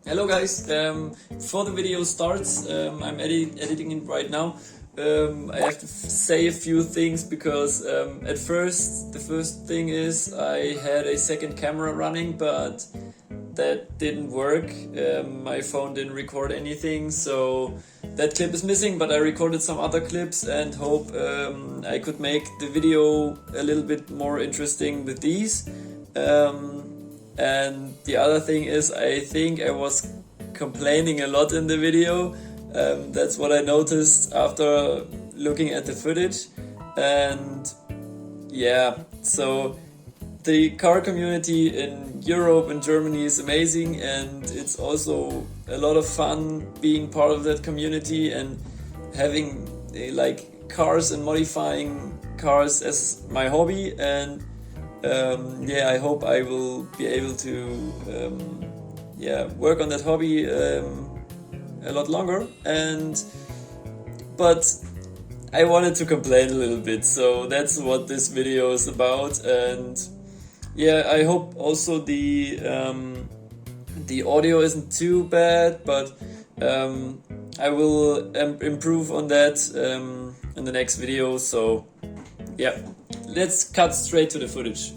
Hello guys, before the video starts, I'm editing it right now. I have to say a few things because at first, the first thing is I had a second camera running, but that didn't work. My phone didn't record anything, so that clip is missing, but I recorded some other clips and hope I could make the video a little bit more interesting with these. And the other thing is, I think I was complaining a lot in the video. That's what I noticed after looking at the footage. And yeah, so the car community in Europe and Germany is amazing, and it's also a lot of fun being part of that community and having like cars and modifying cars as my hobby. And yeah, I hope I will be able to work on that hobby a lot longer. But I wanted to complain a little bit, so that's what this video is about. And yeah, I hope also the audio isn't too bad, but I will improve on that in the next video. So yeah, let's cut straight to the footage.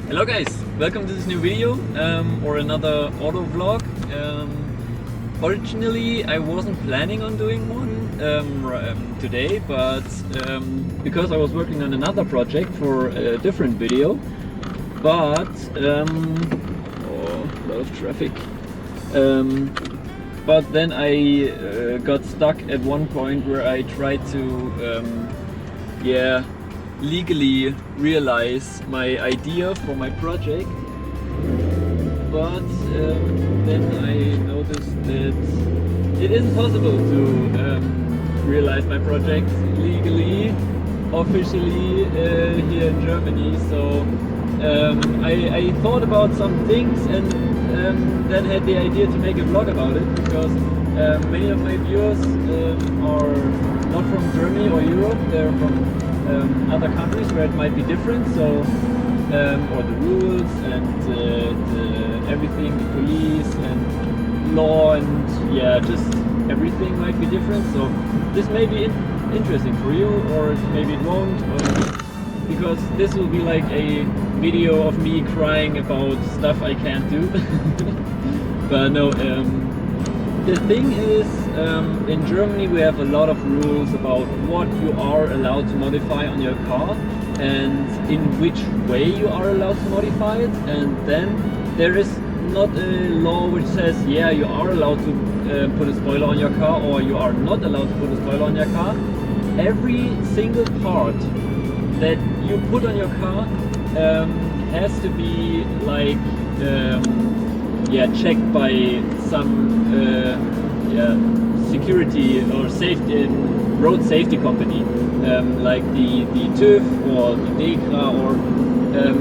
Hello guys, welcome to this new video or another auto vlog. Originally I wasn't planning on doing one today, but because I was working on another project for a different video, but a lot of traffic. But then I got stuck at one point where I tried to legally realize my idea for my project, but then I noticed that it isn't possible to realize my project legally, officially here in Germany. So I thought about some things and then had the idea to make a vlog about it, because many of my viewers are not from Germany or Europe, they're from other countries where it might be different, so or the rules and everything, the police and law and yeah, just everything might be different. So this may be interesting for you, or maybe it won't, because this will be like a video of me crying about stuff I can't do. But no, the thing is, in Germany we have a lot of rules about what you are allowed to modify on your car and in which way you are allowed to modify it. And then there is not a law which says, yeah, you are allowed to put a spoiler on your car, or you are not allowed to put a spoiler on your car. Every single part that you put on your car has to be like checked by some security or safety road safety company, like the TÜV or the DEKRA or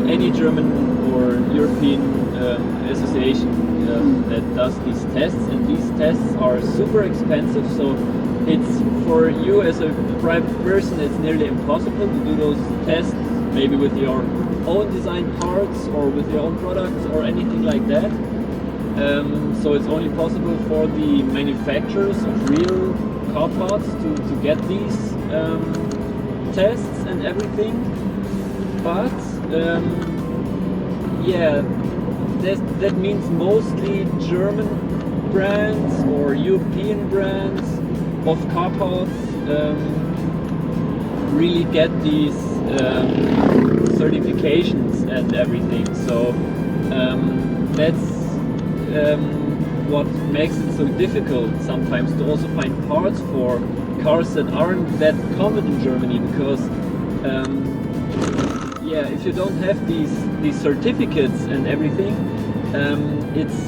any German or European association that does these tests. And these tests are super expensive, so it's for you as a private person, it's nearly impossible to do those tests maybe with your own design parts or with your own products or anything like that. So it's only possible for the manufacturers of real car parts to get these tests and everything. But that means mostly German brands or European brands of car parts really get these certifications and everything. So that's what makes it so difficult sometimes to also find parts for cars that aren't that common in Germany, because if you don't have these certificates and everything, it's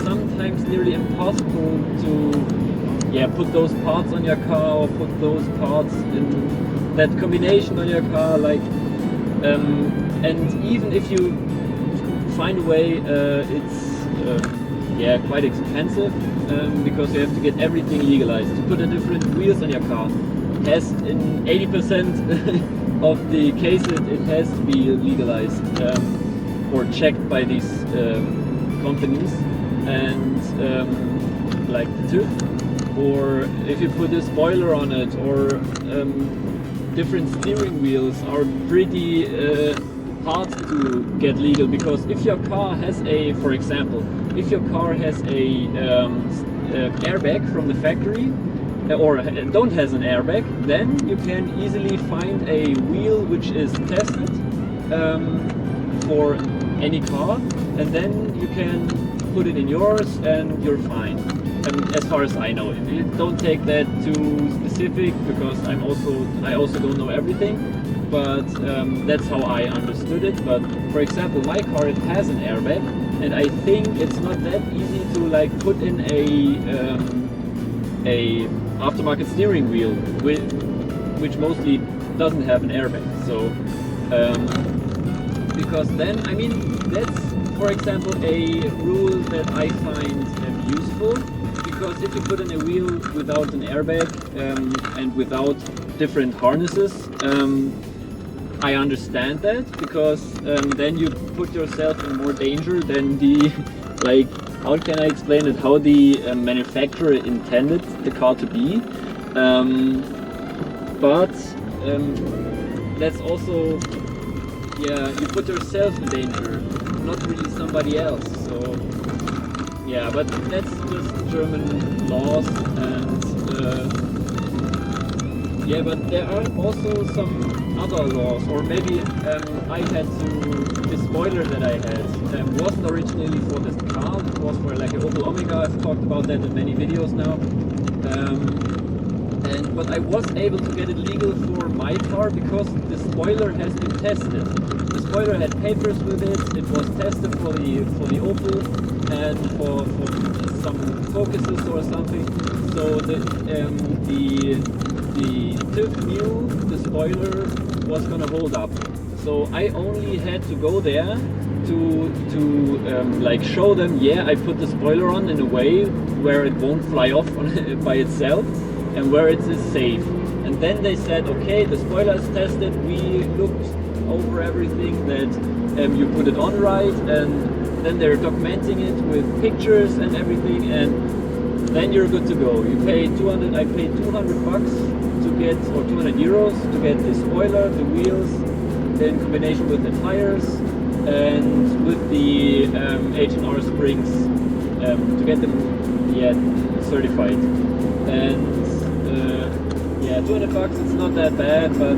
sometimes nearly impossible to put those parts on your car, or put those parts in that combination on your car, like and even if you find a way, it's quite expensive, because you have to get everything legalized. To put a different wheels on your car has, in 80% of the cases, it has to be legalized or checked by these companies, and like the TÜV, or if you put a spoiler on it, or different steering wheels are pretty hard to get legal, because if your car has a, for example, if your car has a airbag from the factory, or don't has an airbag, then you can easily find a wheel which is tested for any car, and then you can put it in yours and you're fine. As far as I know, you don't take that too specific, because I also don't know everything, but that's how I understood it. But for example, my car, it has an airbag, and I think it's not that easy to like put in a aftermarket steering wheel, which mostly doesn't have an airbag. So because then, I mean, that's for example a rule that I find useful, because if you put in a wheel without an airbag and without different harnesses, I understand that, because then you put yourself in more danger than the, like, how can I explain it, how the manufacturer intended the car to be. But that's also, yeah, you put yourself in danger, not really somebody else. So yeah, but that's just German laws, and yeah, but there are also some other laws, or maybe I had the spoiler that I had wasn't originally for this car, it was for like an Opel Omega. I've talked about that in many videos now. But I was able to get it legal for my car because the spoiler has been tested. The spoiler had papers with it, it was tested for the Opel and for some focuses or something. So the TÜV knew the spoiler was gonna hold up. So I only had to go there to like show them, yeah, I put the spoiler on in a way where it won't fly off on by itself, and where it is safe. And then they said, okay, the spoiler is tested, we looked over everything that you put it on right, and then they're documenting it with pictures and everything, and then you're good to go. You pay 200, I paid 200 bucks to get, or 200 euros to get the spoiler, the wheels, in combination with the tires, and with the H&R springs, to get them, yeah, certified. And yeah, 200 bucks, it's not that bad, but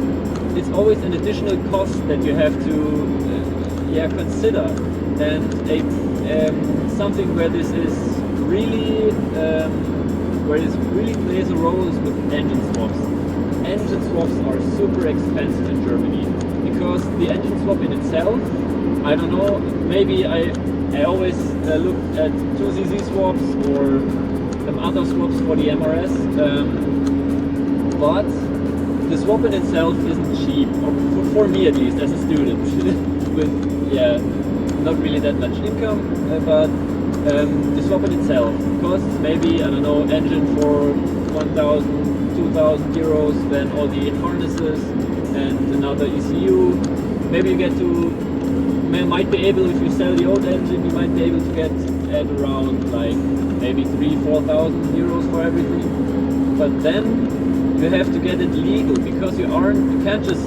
it's always an additional cost that you have to yeah, consider. And something where this is really where this really plays a role is with engine swaps. Engine swaps are super expensive in Germany, because the engine swap in itself, I don't know, maybe I always look at 2cc swaps or other swaps for the MRS, but the swap in itself isn't cheap, or for me at least, as a student with, yeah, not really that much income, but the swap in itself costs maybe, I don't know, engine for 1,000, 2,000 euros, then all the harnesses and another ECU. Maybe you get to, might be able, if you sell the old engine, you might be able to get at around like maybe 3,000–4,000 euros for everything. But then you have to get it legal, because you can't just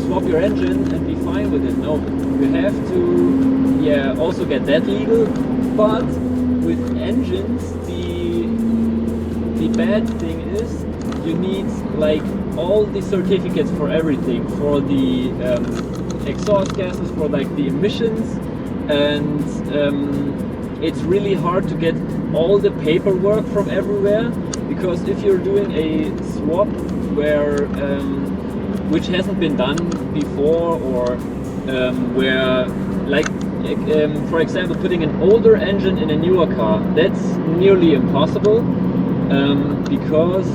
swap your engine and be fine with it. No, you have to, yeah, also get that legal. But with engines, the bad thing is you need like all the certificates for everything, for the exhaust gases, for like the emissions, and it's really hard to get all the paperwork from everywhere, because if you're doing a swap where which hasn't been done before, or where, like, for example, putting an older engine in a newer car, that's nearly impossible, because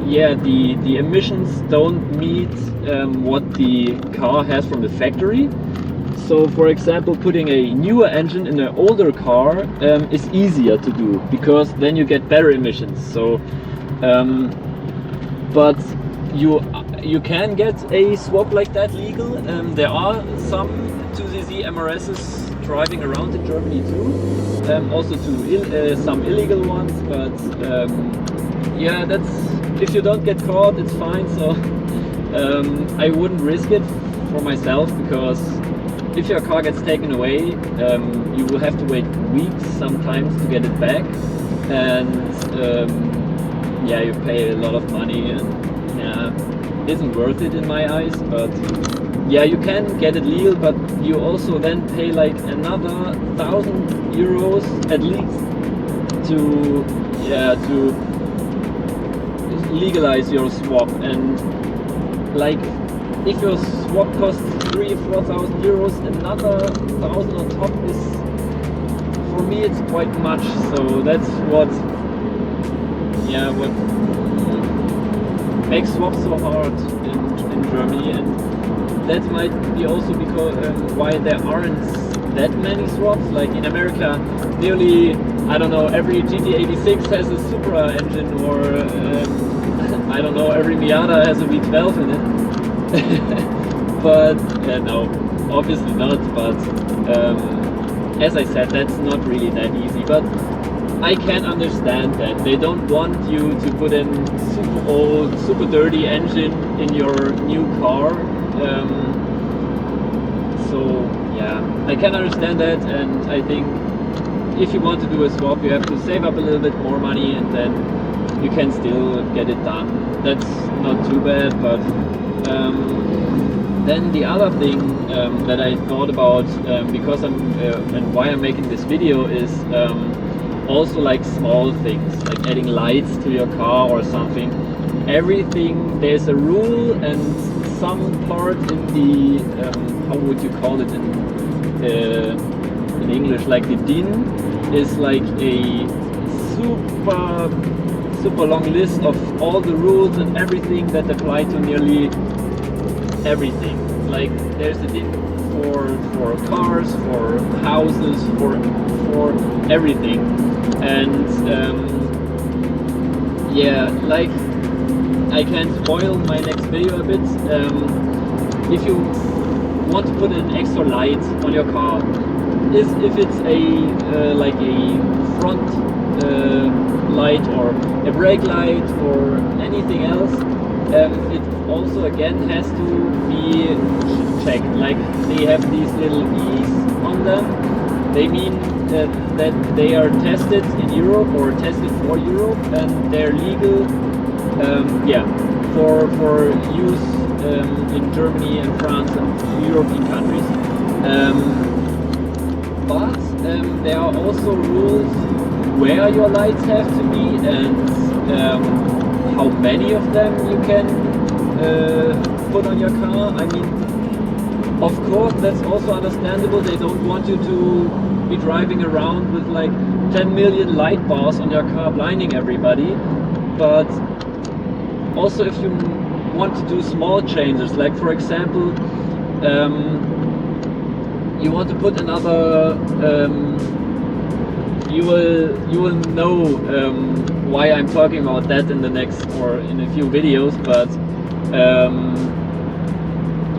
yeah, the emissions don't meet what the car has from the factory. So for example, putting a newer engine in an older car is easier to do, because then you get better emissions. So but you can get a swap like that legal. There are some 2cc MRSs driving around in Germany too. Also to some illegal ones, but yeah, that's, if you don't get caught, it's fine. So I wouldn't risk it for myself, because if your car gets taken away, you will have to wait weeks sometimes to get it back, and yeah, you pay a lot of money, and yeah, it isn't worth it in my eyes. But yeah, you can get it legal, but you also then pay like another 1,000 euros at least to, yeah, to legalize your swap. And like, if your swap costs 3,000 or 4,000 euros, another 1,000 on top is, for me, it's quite much. So that's what, yeah, what makes swaps so hard in Germany. And that might be also because why there aren't that many swaps. Like in America, nearly, I don't know, every GT86 has a Supra engine, or I don't know, every Miata has a V12 in it. But no, obviously not. But as I said, that's not really that easy. But I can understand that they don't want you to put in super old, super dirty engine in your new car. So yeah, I can understand that, and I think if you want to do a swap, you have to save up a little bit more money, and then you can still get it done. That's not too bad. But then the other thing that I thought about, because I'm and why I'm making this video, is also like small things, like adding lights to your car or something. Everything, there's a rule, and some part in the how would you call it in English, like the DIN is like a super long list of all the rules and everything that apply to nearly everything. Like there's a DIN for cars, for houses, for everything. And yeah, like, I can spoil my next video a bit. If you want to put an extra light on your car, if it's a like a front light or a brake light or anything else, it also again has to be checked. Like, they have these little E's on them. They mean that they are tested in Europe, or tested for Europe, and they're legal, yeah, for use in Germany and France and European countries. But there are also rules where your lights have to be, and how many of them you can put on your car. I mean, of course, that's also understandable. They don't want you to be driving around with like 10 million light bars on your car blinding everybody. But also, if you want to do small changes, like for example, you want to put another, you will know why I'm talking about that in the next, or in a few videos. But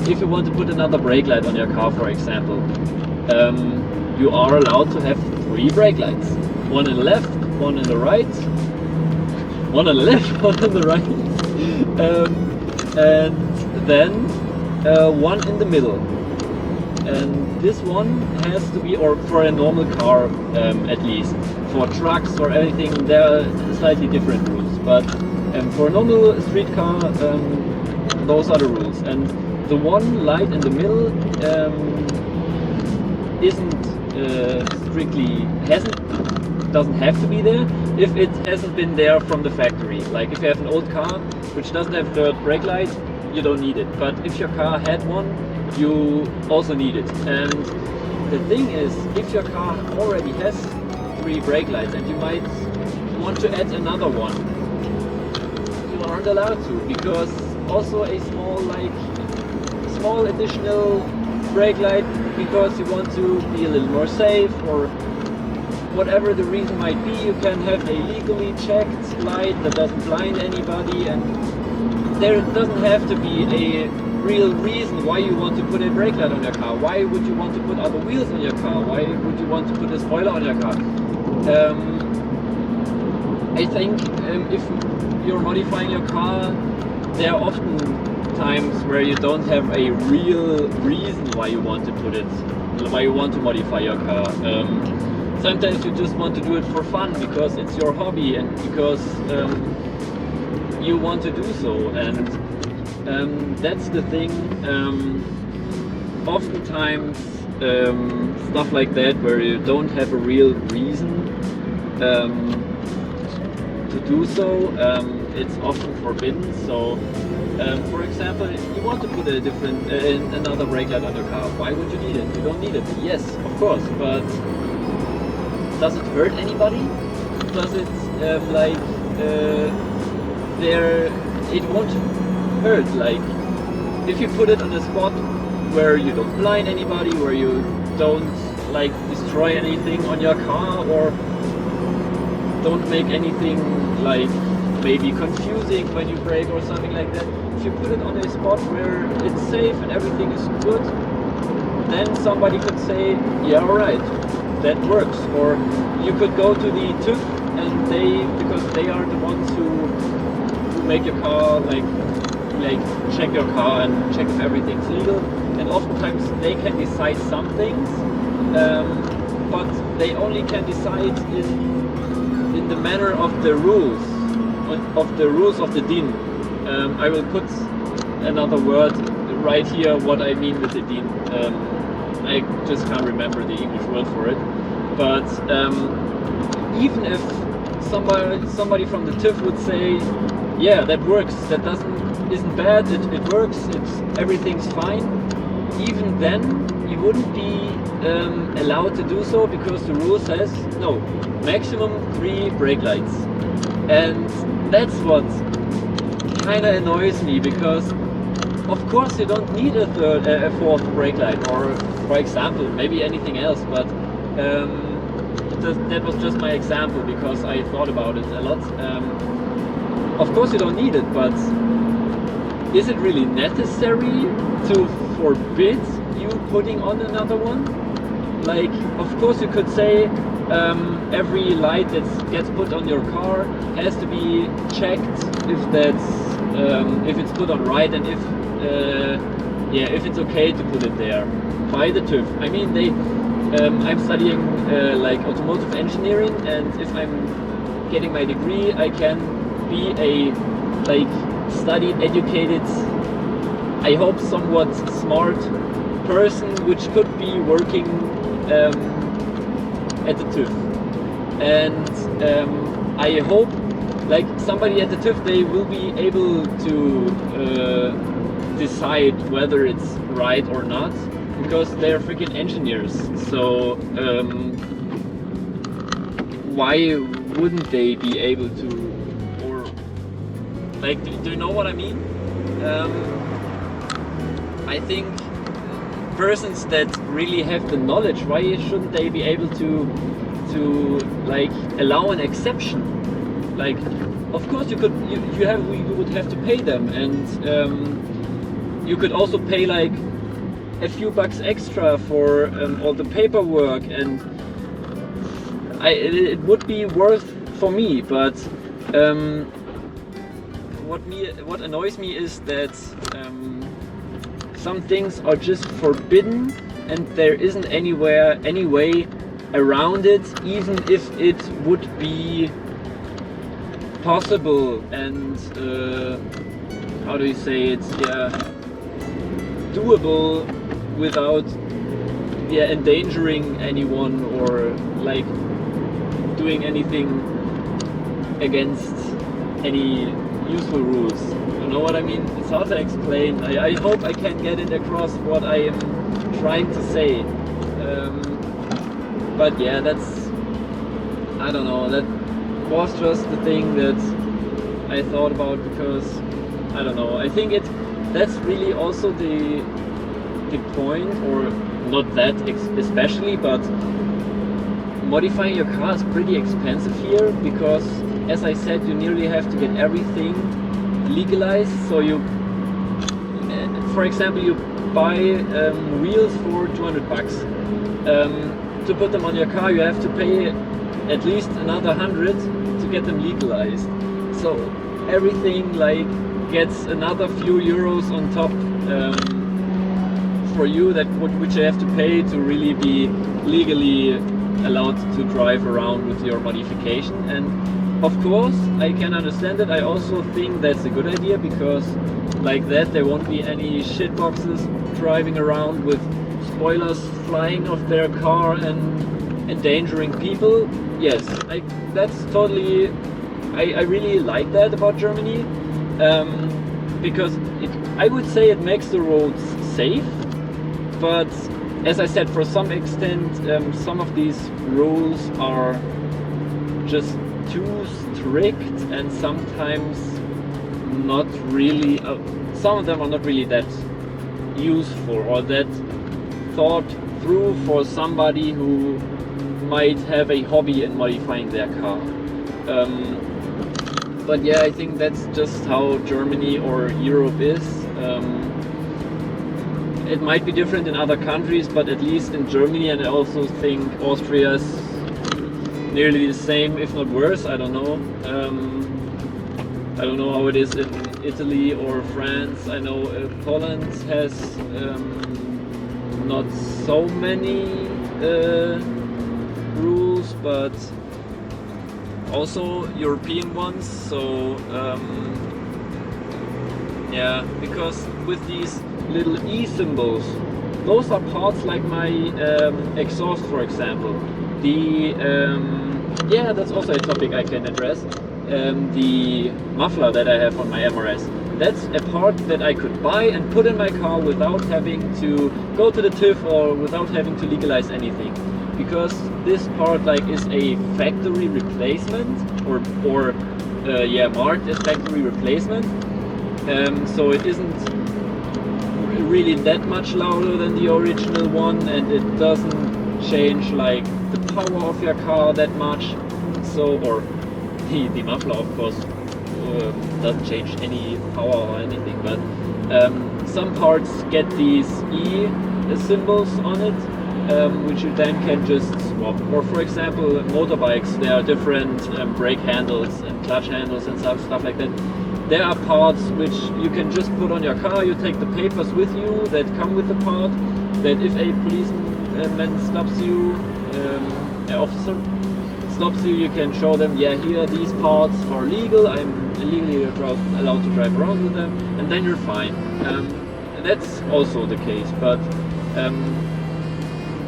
if you want to put another brake light on your car, for example, you are allowed to have 3 brake lights. One on the left, one on the right, one on the left, one on the right, and then one in the middle. And this one has to be, or for a normal car at least. For trucks or anything, there are slightly different rules. But for a normal street car, those are the rules. And the one light in the middle isn't strictly, doesn't have to be there if it hasn't been there from the factory. Like if you have an old car which doesn't have third brake light, you don't need it. But if your car had one, you also need it. And the thing is, if your car already has 3 brake lights and you might want to add another one, you aren't allowed to, because also a small additional brake light, because you want to be a little more safe, or whatever the reason might be, you can have a legally checked light that doesn't blind anybody. And there doesn't have to be a real reason why you want to put a brake light on your car. Why would you want to put other wheels on your car? Why would you want to put a spoiler on your car? I think if you're modifying your car, there are often times where you don't have a real reason why you want to put it, why you want to modify your car. Sometimes you just want to do it for fun because it's your hobby and because you want to do so, and that's the thing. Oftentimes stuff like that where you don't have a real reason to do so, it's often forbidden. So for example, you want to put a different another brake light on your car. Why would you need it? You don't need it. Yes, of course, but does it hurt anybody? Does it it won't hurt. Like if you put it on a spot where you don't blind anybody, where you don't like destroy anything on your car, or don't make anything like maybe confusing when you brake or something like that. If you put it on a spot where it's safe and everything is good, then somebody could say, yeah, alright, that works. Or you could go to the TÜV and because they are the ones who make your car, like check your car and check if everything's legal. And oftentimes they can decide some things, but they only can decide in the manner of the rules of the DIN. I will put another word right here what I mean with the DIN. I just can't remember the English word for it. But even if somebody from the TÜV would say, yeah, that works, that isn't bad, it works, everything's fine, even then you wouldn't be allowed to do so, because the rule says no, maximum 3 brake lights. And that's what kind of annoys me, because of course you don't need a fourth brake light, or for example maybe anything else, but that was just my example because I thought about it a lot. Of course you don't need it, but is it really necessary to forbid you putting on another one? Like, of course you could say every light that gets put on your car has to be checked if it's put on right, and if it's okay to put it there by the TÜV. I mean, I'm studying like automotive engineering, and if I'm getting my degree, I can be a studied, educated, I hope somewhat smart person, which could be working at the TÜV. And I hope like somebody at the TÜV, they will be able to decide whether it's right or not, because they're freaking engineers. So why wouldn't they be able to, or like, do you know what I mean? I think persons that really have the knowledge, why shouldn't they be able to like allow an exception? Like, of course you would have to pay them, and you could also pay like a few bucks extra for all the paperwork, and it would be worth for me. But what annoys me is that some things are just forbidden, and there isn't any way around it, even if it would be possible and how do you say it? Yeah, doable without endangering anyone, or like doing anything against any useful rules. You know what I mean? It's hard to explain. I hope I can get it across what I am trying to say. But yeah, I don't know, that was just the thing that I thought about, because I don't know, I think that's really also the point, or not that especially, but modifying your car is pretty expensive here, because as I said, you nearly have to get everything legalized. So for example, you buy wheels for 200 bucks. To put them on your car, you have to pay at least another 100 to get them legalized. So everything like gets another few euros on top for you, which you have to pay to really be legally allowed to drive around with your modification. And of course I can understand it. I also think that's a good idea, because like that there won't be any shit boxes driving around with spoilers flying off their car and endangering people. Yes, that's totally, I really like that about Germany, because I would say it makes the roads safe, but as I said, for some extent some of these rules are just too strict, and sometimes not really, some of them are not really that useful or that thought through for somebody who might have a hobby in modifying their car. But yeah, I think that's just how Germany or Europe is. It might be different in other countries, but at least in Germany, and I also think Austria's nearly the same, if not worse. I don't know. I don't know how it is in Italy or France. I know Poland has not so many rules, but also European ones. So yeah, because with these little E symbols, those are parts like my exhaust, for example. The yeah, that's also a topic I can address. The muffler that I have on my MRS, that's a part that I could buy and put in my car without having to go to the TÜV or without having to legalize anything, because this part like is a factory replacement, or yeah, marked as factory replacement. So it isn't really that much louder than the original one, and it doesn't change like the power of your car that much. So, or the muffler of course doesn't change any power or anything, but some parts get these E symbols on it, which you then can just swap. Or for example, motorbikes, there are different brake handles and clutch handles and stuff like that. There are parts which you can just put on your car. You take the papers with you that come with the part, that if a policeman stops you, an officer stops you, you can show them, yeah, here these parts are legal, I'm legally allowed to drive around with them, and then you're fine. That's also the case, but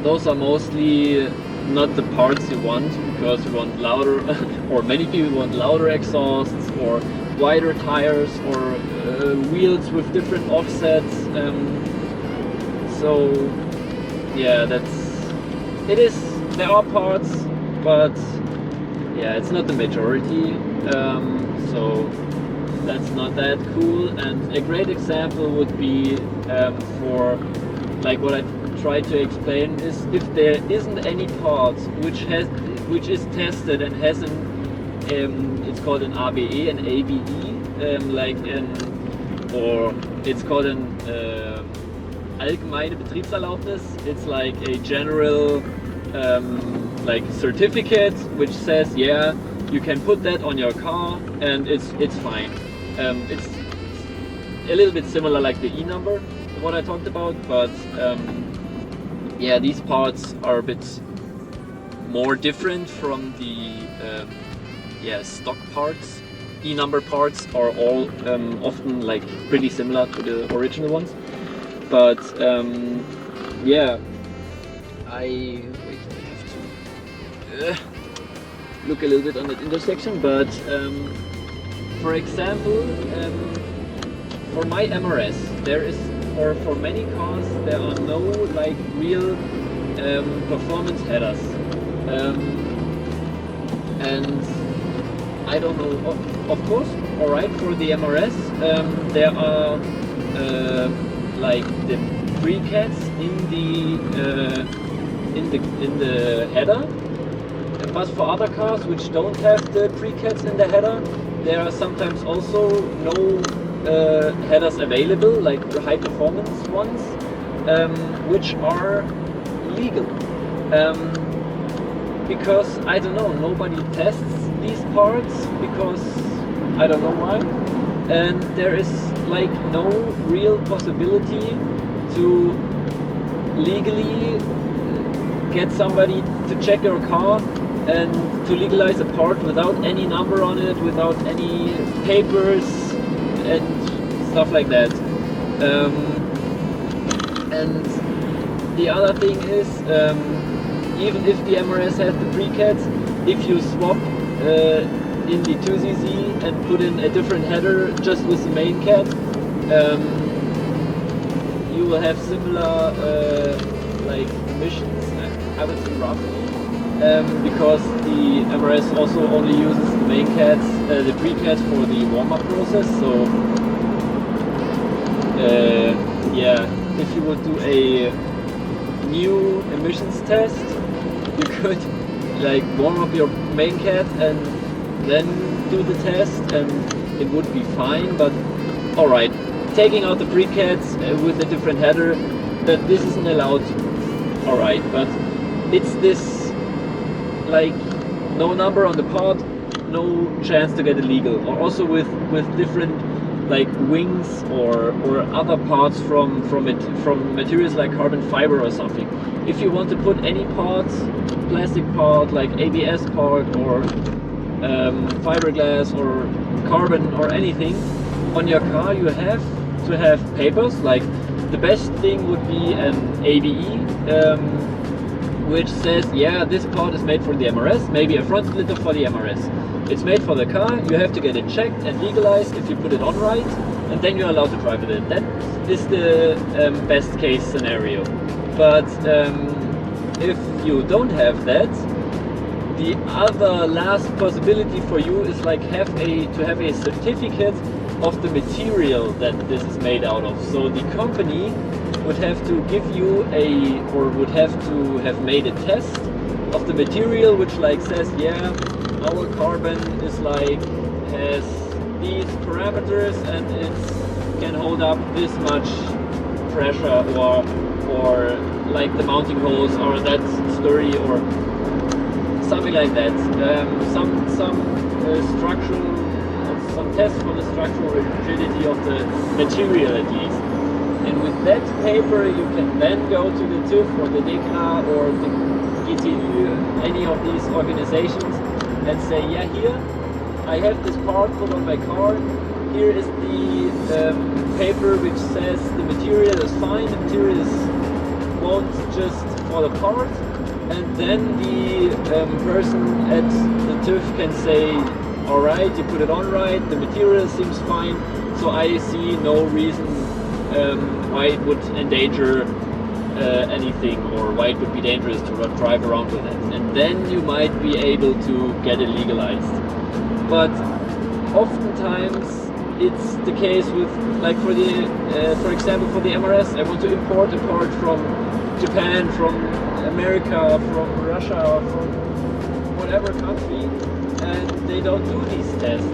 those are mostly not the parts you want, because you want louder, or many people want louder exhausts, or wider tires, or wheels with different offsets. So yeah, there are parts, but yeah, it's not the majority, so that's not that cool. And a great example would be for like what I tried to explain is, if there isn't any part which is tested and has it's called an ABE, an ABE, or it's called an allgemeine Betriebserlaubnis. It's like a general like certificate which says, yeah, you can put that on your car and it's fine. It's a little bit similar like the E number, what I talked about, but yeah, these parts are a bit more different from the yeah, stock parts. E number parts are all often like pretty similar to the original ones, but yeah, I have to look a little bit on that intersection. But for example, for my MRS, there is, or for many cars, there are no like real performance headers, and I don't know. Of course, all right, for the MRS, there are like the precats in the header. But for other cars which don't have the precats in the header, there are sometimes also no headers available, like high performance ones, which are legal. Because I don't know, nobody tests these parts because I don't know why, and there is like no real possibility to legally get somebody to check your car and to legalize a part without any number on it, without any papers and stuff like that. And the other thing is, even if the MRS has the pre-cat, if you swap in the 2cc and put in a different header just with the main cat, you will have similar like emissions, I would say roughly, because the MRS also only uses the main cats, the pre-cats for the warm-up process. So yeah, if you would do a new emissions test, you could like warm up your main cat and then do the test and it would be fine. But alright, taking out the pre-cats with a different header, that this isn't allowed, alright, but it's this like no number on the part, no chance to get it legal. Or also with different like wings or other parts from materials like carbon fiber or something. If you want to put any parts, plastic part like ABS part or fiberglass or carbon or anything on your car, you have to have papers. Like the best thing would be an ABE, which says, yeah, this part is made for the MRS, maybe a front splitter for the MRS. It's made for the car, you have to get it checked and legalized if you put it on right, and then you're allowed to drive with it. That is the best case scenario. But if you don't have that, the other last possibility for you is like to have a certificate of the material that this is made out of. So the company would have to give you would have to have made a test of the material, which like says, yeah, our carbon is like has these parameters and it can hold up this much pressure, or like the mounting holes are that sturdy or something like that. Some tests for the structural rigidity of the material at least. And with that paper you can then go to the TÜV or the DEKRA or the GTÜ, any of these organizations, and say, yeah, here I have this part put on my car, here is the paper which says the material is fine, the material won't just fall apart, and then the person at the TÜV can say, alright, you put it on right, the material seems fine, so I see no reason why it would endanger anything, or why it would be dangerous to drive around with it. And then you might be able to get it legalized. But oftentimes it's the case with, like for example for the MRS, I want to import a part from Japan, from America, from Russia, from whatever country, and they don't do these tests.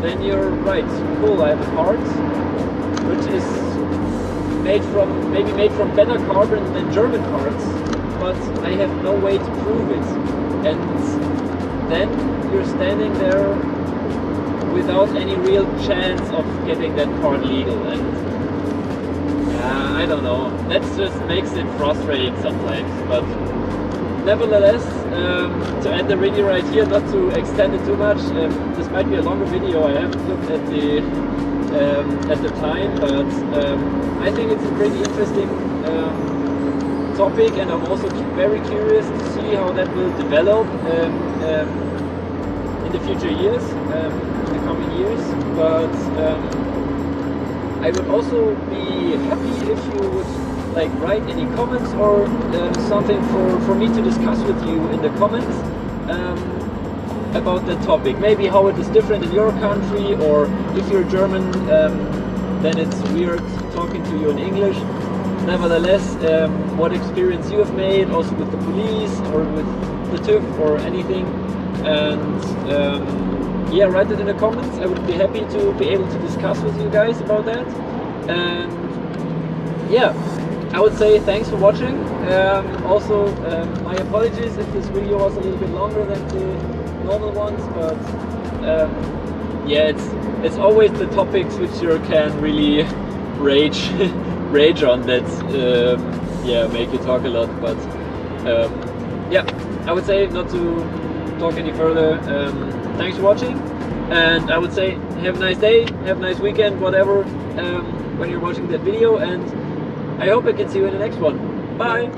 Then you're right, cool, I have a part which is maybe made from better carbon than German parts, but I have no way to prove it. And then you're standing there without any real chance of getting that part legal. And I don't know, that just makes it frustrating sometimes. But nevertheless, to end the video right here, not to extend it too much, this might be a longer video, I haven't looked at the time, but I think it's a pretty interesting topic, and I'm also very curious to see how that will develop in the future years, in the coming years. But I would also be happy if you would like write any comments or something for me to discuss with you in the comments about that topic. Maybe how it is different in your country, or if you're German, then it's weird talking to you in English. Nevertheless, what experience you have made, also with the police or with the TÜV or anything, and yeah, write it in the comments. I would be happy to be able to discuss with you guys about that. And yeah, I would say thanks for watching. Also, my apologies if this video was a little bit longer than the normal ones, but yeah, it's always the topics which you can really rage rage on that yeah, make you talk a lot. But yeah, I would say not to talk any further. Thanks for watching, and I would say have a nice day, have a nice weekend, whatever, when you're watching that video, and I hope I can see you in the next one. Bye!